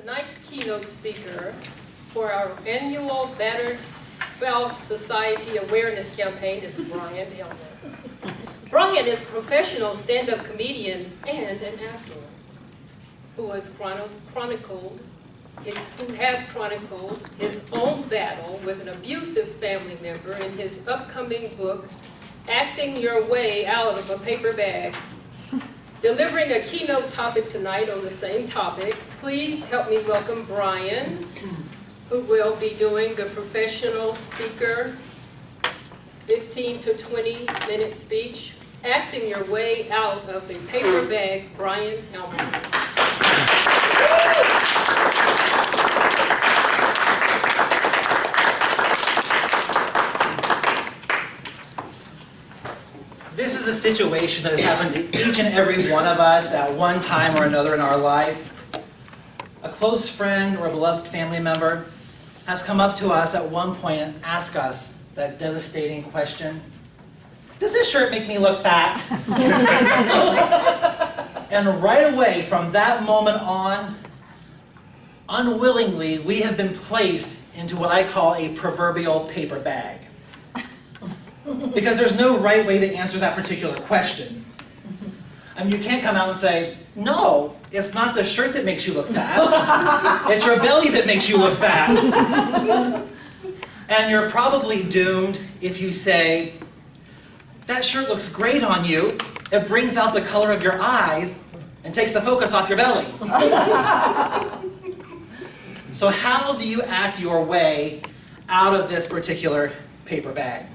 Tonight's keynote speaker for our annual Battered Spouse Society Awareness Campaign is Bryan Emler. Bryan is a professional stand-up comedian and an actor who has chronicled his own battle with an abusive family member in his upcoming book, Acting Your Way Out of a Paper Bag. Delivering a keynote topic tonight on the same topic, please help me welcome Bryan, who will be doing the professional speaker 15 to 20 minute speech, Acting Your Way Out of a Paper Bag, Bryan Emler. This is a situation that has happened to each and every one of us at one time or another in our life. A close friend or a beloved family member has come up to us at one point and asked us that devastating question, "Does this shirt make me look fat?" And right away, from that moment on, unwillingly, we have been placed into what I call a proverbial paper bag. Because there's no right way to answer that particular question. I mean, you can't come out and say, "No, it's not the shirt that makes you look fat. It's your belly that makes you look fat." And you're probably doomed if you say, "That shirt looks great on you. It brings out the color of your eyes and takes the focus off your belly." So how do you act your way out of this particular paper bag?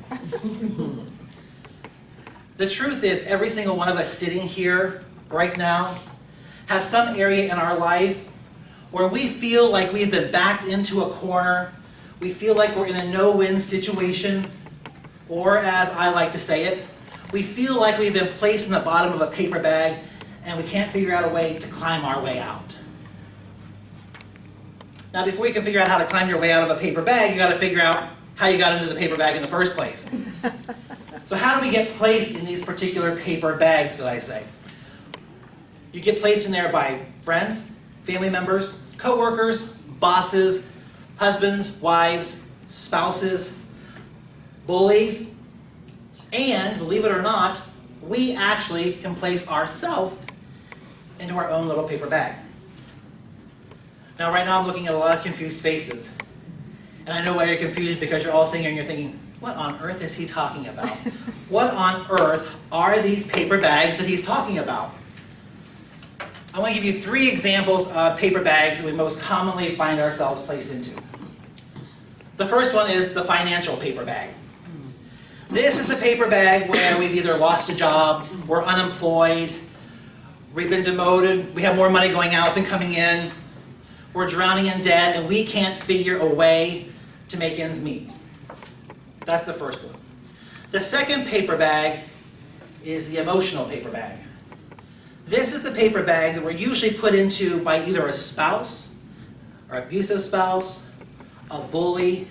The truth is, every single one of us sitting here right now has some area in our life where we feel like we've been backed into a corner. We feel like we're in a no-win situation, or as I like to say it, we feel like we've been placed in the bottom of a paper bag and we can't figure out a way to climb our way out. Now, before you can figure out how to climb your way out of a paper bag, you got to figure out how you got into the paper bag in the first place. So how do we get placed in these particular paper bags that I say? You get placed in there by friends, family members, co-workers, bosses, husbands, wives, spouses, bullies, and believe it or not, we actually can place ourselves into our own little paper bag. Now right now I'm looking at a lot of confused faces. And I know why you're confused, because you're all sitting here and you're thinking, what on earth is he talking about? What on earth are these paper bags that he's talking about? I want to give you 3 examples of paper bags that we most commonly find ourselves placed into. The first one is the financial paper bag. This is the paper bag where we've either lost a job, we're unemployed, we've been demoted, we have more money going out than coming in, we're drowning in debt, and we can't figure a way to make ends meet. That's the first one. The second paper bag is the emotional paper bag. This is the paper bag that we're usually put into by either a spouse, or abusive spouse, a bully,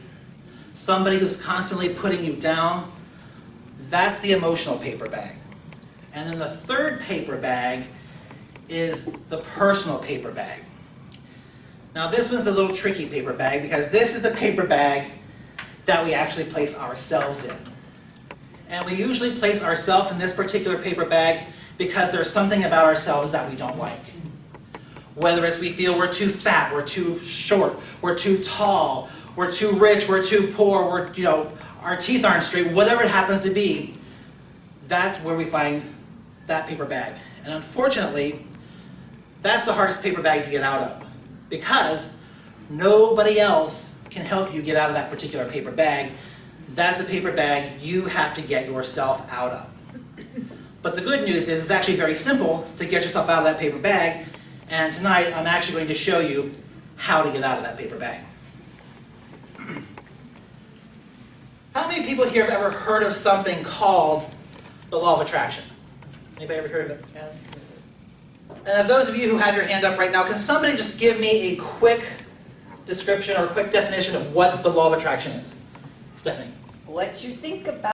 somebody who's constantly putting you down. That's the emotional paper bag. And then the third paper bag is the personal paper bag. Now this one's the little tricky paper bag, because this is the paper bag that we actually place ourselves in. And we usually place ourselves in this particular paper bag because there's something about ourselves that we don't like. Whether it's we feel we're too fat, we're too short, we're too tall, we're too rich, we're too poor, our teeth aren't straight, whatever it happens to be, that's where we find that paper bag. And unfortunately, that's the hardest paper bag to get out of, because nobody else can help you get out of that particular paper bag. That's a paper bag you have to get yourself out of. But the good news is it's actually very simple to get yourself out of that paper bag, and tonight I'm actually going to show you how to get out of that paper bag. How many people here have ever heard of something called the law of attraction? Anybody ever heard of it? Yeah. And of those of you who have your hand up right now, can somebody just give me a quick description or a quick definition of what the law of attraction is? Stephanie. What you think about